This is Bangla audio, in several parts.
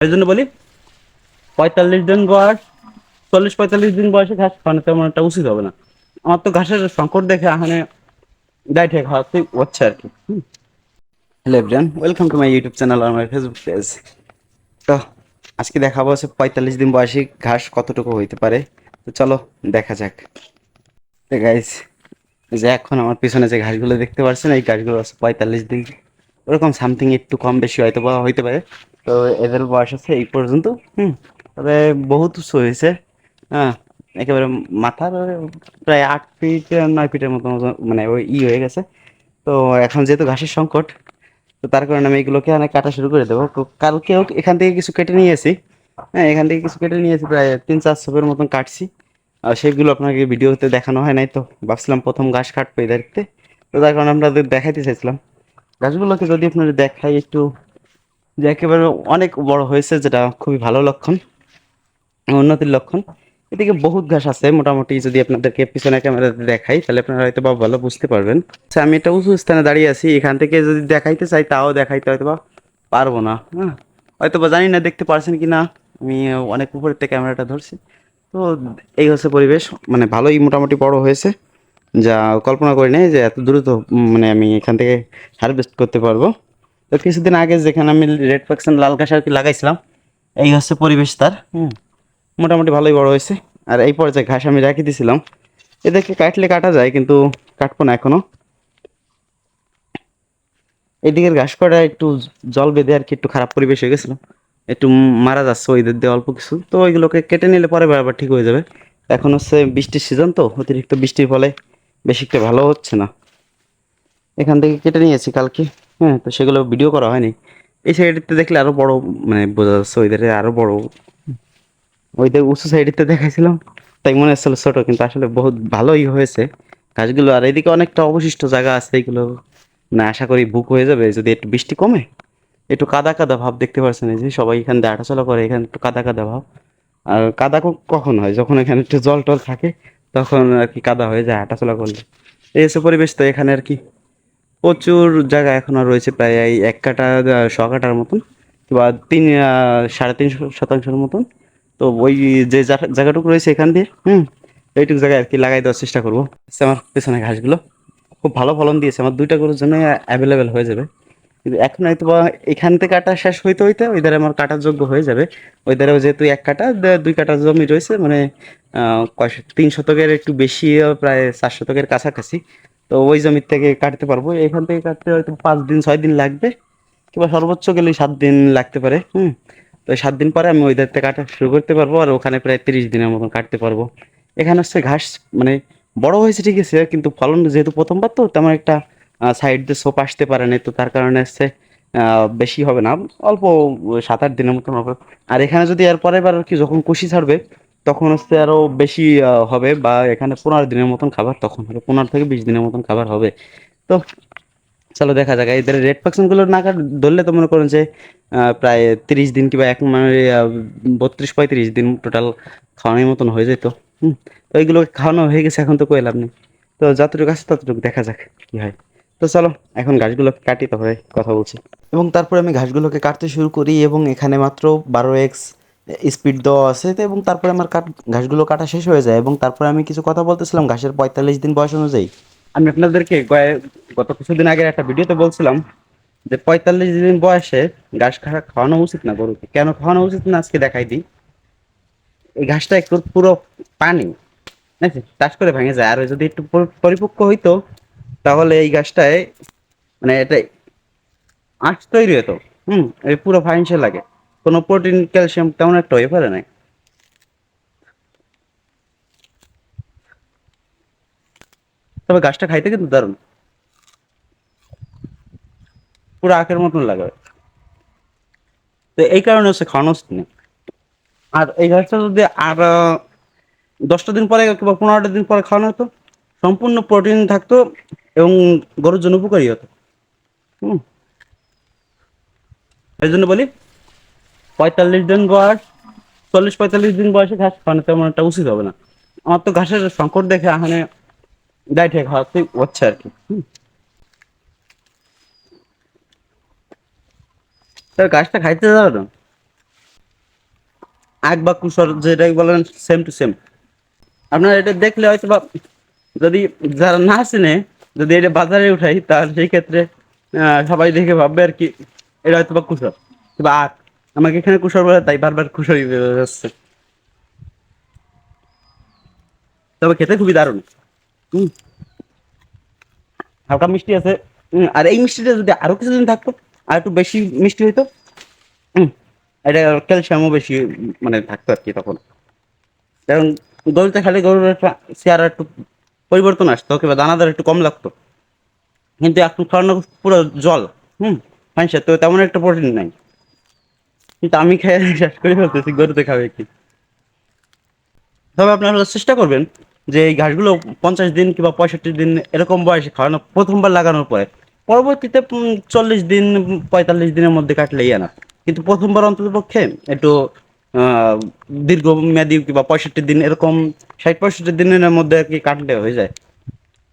এই জন্য বলি 45 দিন বয়স, 40-45 দিন বয়সে ঘাস খাওয়ানো তেমন একটা উচিত হবে না। আমার তো ঘাসের সংকট দেখে এখানে ডাইটে খাওয়াতে হচ্ছে আর কি। Hello everyone, welcome to my YouTube channel আর মাই ফেসবুক পেজ। তো আজকে দেখাবো হচ্ছে 45 দিন বয়সী ঘাস কতটুকু হইতে পারে। তো চলো দেখা যাক। তো গাইস, যে এখন আমার পিছনে যে ঘাসগুলো দেখতে পাচ্ছেন, এই ঘাসগুলো আছে 45 দিন, ওরকম সামথিং একটু কম বেশি হয়তো বা হইতে পারে। তো এদের বয়স আছে এই পর্যন্ত। তবে বহুত উঁচু হয়েছে। হ্যাঁ, একেবারে মাথার প্রায় 8 ফিট 9 ফিটের মতো মানে ওই হয়ে গেছে। তো এখন যেহেতু ঘাসের সংকট, তো তার কারণে আমি এগুলোকে অনেক কাটা শুরু করে দেবো। তো কালকেও এখান থেকে কিছু কেটে নিয়েছি। হ্যাঁ, এখান থেকে কিছু কেটে নিয়েছি, প্রায় 3-4 মতন কাটছি। আর সেগুলো আপনাকে ভিডিওতে দেখানো হয় নাই, তো ভাবছিলাম প্রথম ঘাস কাটবো এদেরকে। তো তার কারণে আপনাদের দেখাইতে চাইছিলাম গাছগুলোকে। যদি আপনাদের দেখাই একটু, যে একেবারে অনেক বড় হয়েছে, যেটা খুবই ভালো লক্ষণ, উন্নতির লক্ষণ। এদিকে বহুত ঘাস আছে মোটামুটি। যদি আপনাদেরকে পিছনে ক্যামেরাতে দেখাই তাহলে আপনারা হয়তো বা ভালো বুঝতে পারবেন। আচ্ছা, আমি একটা উঁচু স্থানে দাঁড়িয়ে আছি, এখান থেকে যদি দেখাইতে চাই তাও দেখাইতে হয়তো বা পারবো না। হ্যাঁ, হয়তো বা জানি না দেখতে পারছেন কি না। আমি অনেক উপরের থেকে ক্যামেরাটা ধরছি। তো এই হচ্ছে পরিবেশ, মানে ভালোই মোটামুটি বড় হয়েছে, যা কল্পনা করি নাই যে এত দ্রুত মানে আমি এখান থেকে হারভেস্ট করতে পারবো। তো কিছুদিন আগে যেখানে আমি রেড পার্সেন্ট লাল ঘাস আর কি লাগাইছিলাম, এই হচ্ছে পরিবেশ তার। মোটামুটি ভালোই বড় হয়েছে। আর এই পর্যায়ে ঘাস আমি রেখে দিয়েছিলাম, এদেরকে কাটলে কাটা যায়, কিন্তু কাটবো না এখনো। এদিকের ঘাস কটা একটু জল বেঁধে আর কি একটু খারাপ পরিবেশ হয়ে গেছিলো, একটু মারা যাচ্ছে ওইদের দিয়ে অল্প কিছু। তো ওইগুলোকে কেটে নিলে পরে আবার ঠিক হয়ে যাবে। এখন হচ্ছে বৃষ্টির সিজন, তো অতিরিক্ত বৃষ্টির ফলে বেশি একটা ভালো হচ্ছে না। এখান থেকে কেটে নিয়েছি কালকে। হ্যাঁ, তো সেগুলো ভিডিও করা হয়নি। এই সাইডেতে দেখলে আরো বড়, মানে বোঝা যাচ্ছে ওইদের আরো বড়। ওইদের উঁচু সাইডেতে দেখাইছিলাম, তাই মনে হচ্ছিল ছোট, কিন্তু আসলে বহুত ভালোই হয়েছে গাছগুলো। আর এদিকে অনেকটা অবশিষ্ট জায়গা আছে, এইগুলো না আশা করি বুক হয়ে যাবে যদি একটু বৃষ্টি কমে। একটু কাদা কাদা ভাব দেখতে পাচ্ছেন, এই যে সবাই এখান দিয়ে হাঁটাচলা করে, এখানে একটু কাদা কাদা ভাব। আর কাদা কখন হয়, যখন এখানে একটু জল টল থাকে, তখন আর কি কাদা হয়ে যায় হাঁটাচলা করলে। এই হচ্ছে পরিবেশ। তো এখানে আর কি প্রচুর জায়গা এখনো রয়েছে, প্রায় এই 1 কাঠা 100 কাঠার মতন, বা 3-3.5 শতাংশের মতন। তো ওই যে জায়গাটুকু রয়েছে এখান দিয়ে এইটুকু জায়গায় আর কি লাগাই দেওয়ার চেষ্টা করবো। আমার পেছনে ঘাসগুলো খুব ভালো ফলন দিয়েছে, আমার 2টা গরুর জন্য অ্যাভেলেবেল হয়ে যাবে। কিন্তু এখন হয়তো বা এখান থেকে কাটা শেষ হইতে হইতে ওই ধারে আমার কাটার যোগ্য হয়ে যাবে। ওই ধারেও যেহেতু 1 কাঠা 2 কাঠা জমি রয়েছে, মানে 3 শতকের একটু বেশি, প্রায় 4 শতকের কাছাকাছি। তো ওই জমির থেকে কাটতে পারবো। এখান থেকে কাটতে হয়তো 5-6 দিন লাগবে, কিংবা সর্বোচ্চ গেলে 7 দিন লাগতে পারে। তো 7 দিন পরে আমি ওই ধার থেকে কাটা শুরু করতে পারবো, আর ওখানে প্রায় 30 দিনের মতন কাটতে পারবো। এখানে হচ্ছে ঘাস মানে বড় হয়েছে ঠিক আছে, কিন্তু ফলন যেহেতু প্রথমবার, তো তেমন একটা সাইড দিয়ে সোপ আসতে পারে না, তো তার কারণে হচ্ছে বেশি হবে না, অল্প 7-8 দিনের মতন হবে। আর এখানে যদি এর পরের বার আর কি যখন কুশি ছাড়বে, তখন হচ্ছে আরো বেশি হবে, বা এখানে 15 দিনের মতন খাবার তখন হবে, 15 থেকে 20 দিনের মতন খাবার হবে। তো চলো দেখা যাক। এদের রেড পার্সেন্ট গুলো না ধরলে তো মনে করেন যে প্রায় 30 দিন কিংবা এক মানে 32-35 দিন টোটাল খাওয়ানোর মতন হয়ে যেত। তো এইগুলো খাওয়ানো হয়ে গেছে, এখন তো কই লাভ নেই। তো যতটুকু আছে ততটুকু দেখা যাক কি হয়। তো চলো এখন ঘাসগুলো কাটি, তারপরে কথা বলছি। এবং তারপরে আমি ঘাসগুলোকে কাটতে শুরু করি, এবং এখানে মাত্র 12x স্পিড দেওয়া আছে। তো এবং তারপরে আমার ঘাসগুলো কাটা শেষ হয়ে যায়, এবং তারপরে আমি কিছু কথা বলতেছিলাম ঘাসের 45 দিন বয়স অনুযায়ী। আমি আপনাদেরকে গত কিছুদিন আগের একটা ভিডিওতে বলছিলাম যে 45 দিন বয়সে ঘাস খাওয়ানো উচিত না গরুকে। কেন খাওয়ানো উচিত না আজকে দেখাই দিই। এই ঘাসটা একটু পুরো পানি, ঠিক আছে, চাষ করে ভেঙে যায়। আর যদি একটু পরিপক্ক হইতো, তাহলে এই গাছটায় মানে এটা আঁশ তৈরি হতো। এই পুরো ফাইন্যান্সে লাগে, কোনো প্রোটিন ক্যালসিয়াম তেমন একটা হয়ে পারে না। তবে গাছটা খাইতে কিন্তু দারুণ, পুরো আখের মতন লাগে। তো এই কারণে হচ্ছে খাওয়ানো উচিত না। আর এই ঘাসটা যদি আর 10টা দিন পরে কিংবা 15টা দিন পরে খাওয়ানো হতো, সম্পূর্ণ প্রোটিন থাকতো, এবং গরুর জন্য উপকারী হতো। হুম, এই জন্য বলি 45 দিন বয়স, 40-45 দিন বয়সে ঘাস খাওয়ানো তেমন একটা উচিত হবে না। আমার তো ঘাসের সংকট দেখে এখানে ডাইটে খাওয়াতে হচ্ছে আর কি। তার ঘাসটা খাইতে যাবে না। আগ বা কুসর যেটাই বলেন, সেম টু সেম। আপনারা এটা দেখলে হয়তো বা, যদি যারা না চেনে, যদি এটা বাজারে উঠাই তাহলে সেই ক্ষেত্রে সবাই দেখে ভাববে আর কি এটা হয়তো বা কুসর বা আখ। আমাকে এখানে কুসর বলে তাই বারবার কুসরই বের হচ্ছে। তবে খেতে খুবই দারুণ। হুম, হালকা মিষ্টি আছে। আর এই মিষ্টিটা যদি আরো কিছুদিন থাকতো, আর একটু বেশি মিষ্টি হইতো। হুম, এটা ক্যালসিয়ামও বেশি মানে থাকতো আর কি তখন। কারণ গরুতে খালি গরুর একটা চেহারা একটু পরিবর্তন আসতো, কিংবা দানাদার একটু কম লাগতো। কিন্তু এখন খাওয়ানো পুরো জল। হুম, হ্যাঁ, তো তেমন একটা প্রোটিন নাই। কিন্তু আমি খেয়ে শেষ করে ফেলতেছি, গরুতে খাবে কি। তবে আপনারা চেষ্টা করবেন যে এই ঘাসগুলো 50 দিন কিংবা 65 দিন এরকম বয়সে খাওয়ানো, প্রথমবার লাগানোর পরে। পরবর্তীতে 40 দিন 45 দিনের মধ্যে কাটলেই না। কিন্তু প্রথমবার অন্তত পক্ষে একটু আহ দীর্ঘমেয়াদী কিংবা 65 দিন এরকম, 60 65 দিনের মধ্যে আর কি কাটলে হয়ে যায়।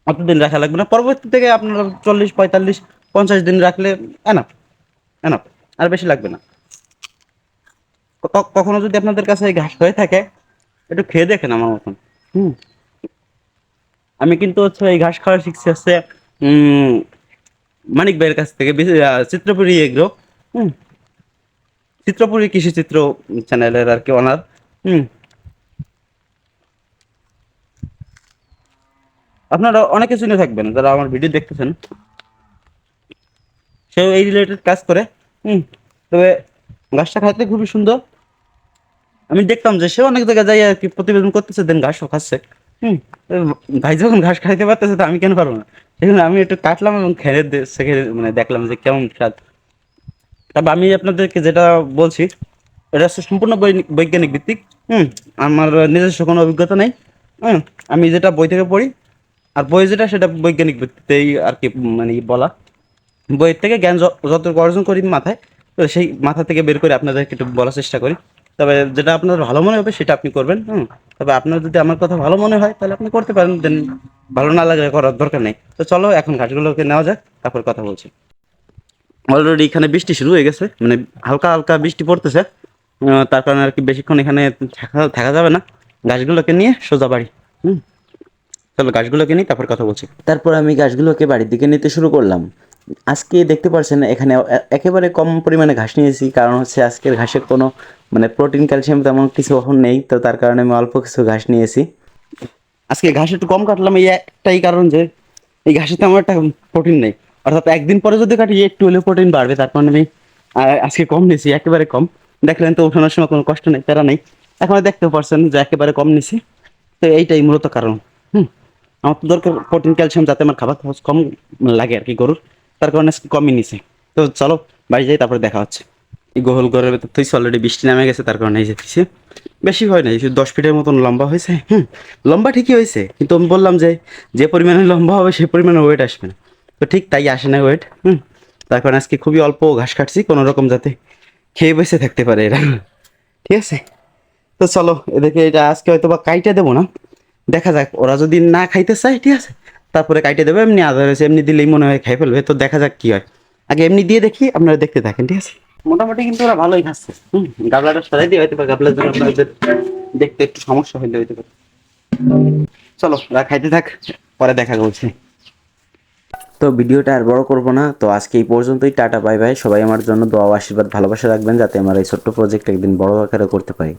অতদিন রাখা লাগবে না। পরবর্তী থেকে আপনার 40 45 50 দিন রাখলে এনাফ, এনাফ, আর বেশি লাগবে না। কখনো যদি আপনাদের কাছে এই ঘাস হয়ে থাকে, একটু খেয়ে দেখেন আমার মতন। হুম, আমি কিন্তু হচ্ছে এই ঘাস খাওয়া শিখছি হচ্ছে উম মানিক ভাইয়ের কাছ থেকে, চিত্রপুরী এগ্রো। হুম, চিত্রপুরী কৃষি চিত্র চ্যানেলের আর কি ওনার। হুম, আপনারা অনেকে চিনে থাকবেন যারা আমার ভিডিও দেখতেছেন, সেও এই রিলেটেড কাজ করে। হুম, তবে ঘাসটা খাইতে খুবই সুন্দর। আমি দেখতাম যে সে অনেক জায়গায় যাই আর কি প্রতিবেদন করতেছে, দেন ঘাসও খাচ্ছে। হুম, তো ভাই যখন ঘাস খাইতে পারতেছে তো আমি কেন পারবো না। সেখানে আমি একটু কাটলাম এবং খেয়ে সেখানে মানে দেখলাম যে কেমন স্বাদ। তবে আমি আপনাদেরকে যেটা বলছি, এটা হচ্ছে সম্পূর্ণ বৈজ্ঞানিক ভিত্তিক। হুম, আমার নিজস্ব কোনো অভিজ্ঞতা নেই। হুম, আমি যেটা বই থেকে পড়ি, আর বই যেটা সেটা বৈজ্ঞানিক ভিত্তিতেই আর কি মানে বলা। বইয়ের থেকে জ্ঞান যতটুকু অর্জন করি মাথায়, তো সেই মাথা থেকে বের করে আপনাদেরকে একটু বলার চেষ্টা করি। তবে যেটা আপনার ভালো মনে হবে সেটা আপনি করবেন। হুম, তবে আপনার যদি আমার কথা ভালো মনে হয় তাহলে আপনি করতে পারেন, দেন ভালো না লাগলে করার দরকার নেই। তো চলো এখন ঘাসগুলোকে নেওয়া যাক, তারপর কথা বলছি। অলরেডি এখানে বৃষ্টি শুরু হয়ে গেছে, মানে হালকা হালকা বৃষ্টি পড়তেছে। তার কারণে আর কি বেশিক্ষণ এখানে থাকা থাকা যাবে না। ঘাসগুলোকে নিয়ে সোজা বাড়ি। হুম, চলো গাছগুলোকে নিই, তারপর কথা বলছি। তারপর আমি ঘাসগুলোকে বাড়ির দিকে নিতে শুরু করলাম। আজকে দেখতে পাচ্ছেন এখানে একেবারে কম পরিমাণে ঘাস নিয়েছি, কারণ হচ্ছে আজকের ঘাসের কোনো মানে প্রোটিন ক্যালসিয়াম তেমন কিছু এখন নেই, তো তার কারণে আমি অল্প কিছু ঘাস নিয়েছি। আজকে ঘাস একটু কম কাটলাম, এই একটাই কারণ যে এই ঘাসে তেমন একটা প্রোটিন নেই। অর্থাৎ একদিন পরে যদি কাটি একটু হলেও প্রোটিন বাড়বে, তার কারণে আমি আজকে কম নিয়েছি, একেবারে কম। দেখলেন তো ওঠানোর সময় কোনো কষ্ট নেই, প্যারা নেই। এখন দেখতে পারছেন যে একেবারে কম নিছি। তো এইটাই মূলত কারণ। হুম, আমার তো দরকার প্রোটিন ক্যালসিয়াম, যাতে আমার খাবার খরচ কম লাগে আর কি গরুর। তার কারণে আজকে কমই নিছি। তো চলো বাড়ি যাই, তারপরে দেখা হচ্ছে। এই গোহল ঘরের ভেতর থেকে অলরেডি বৃষ্টি নামে গেছে, তার কারণে এই যেতেছি। বেশি হয় নাই, শুধু 10 ফিটের মতন লম্বা হয়েছে। হুম, লম্বা ঠিকই হয়েছে, কিন্তু আমি বললাম যে যে পরিমাণে লম্বা হবে সেই পরিমাণে ওয়েট আসবে না। তো ঠিক তাই আসে না ওয়েট। হুম, তার কারণে আজকে খুবই অল্প ঘাস কাটছি, কোনো রকম যাতে খেয়ে বসে থাকতে পারে এরা। ঠিক আছে, তো চলো এদেরকে এটা আজকে হয়তো বা কাইটে দেবো না, দেখা যাক ওরা যদি না খাইতে চায়, ঠিক আছে, তারপরে কাইটে দেবো। এমনি আদারওয়াইজ এমনি দিলেই মনে হয় খাই ফেলবে, তো দেখা যাক কি হয়। আগে এমনি দিয়ে দেখি, আপনারা দেখতে থাকেন, ঠিক আছে। মোটামুটি কিন্তু ওরা ভালোই খাচ্ছে। হুম, গাবলাটা সরাই দিয়ে হয়তো বা গাবলার জন্য আপনাদের দেখতে একটু সমস্যা হইলে হইতে পারে। চলো ওরা খাইতে থাক, পরে দেখা করছি। তো ভিডিওটা আর বড় করব না, তো আজকে এই পর্যন্তই। Tata, bye bye. সবাই আমার জন্য দোয়া ও আশীর্বাদ ভালোবাসা রাখবেন, যাতে আমার এই ছোট্ট প্রজেক্ট একদিন বড় আকারে করতে পারি।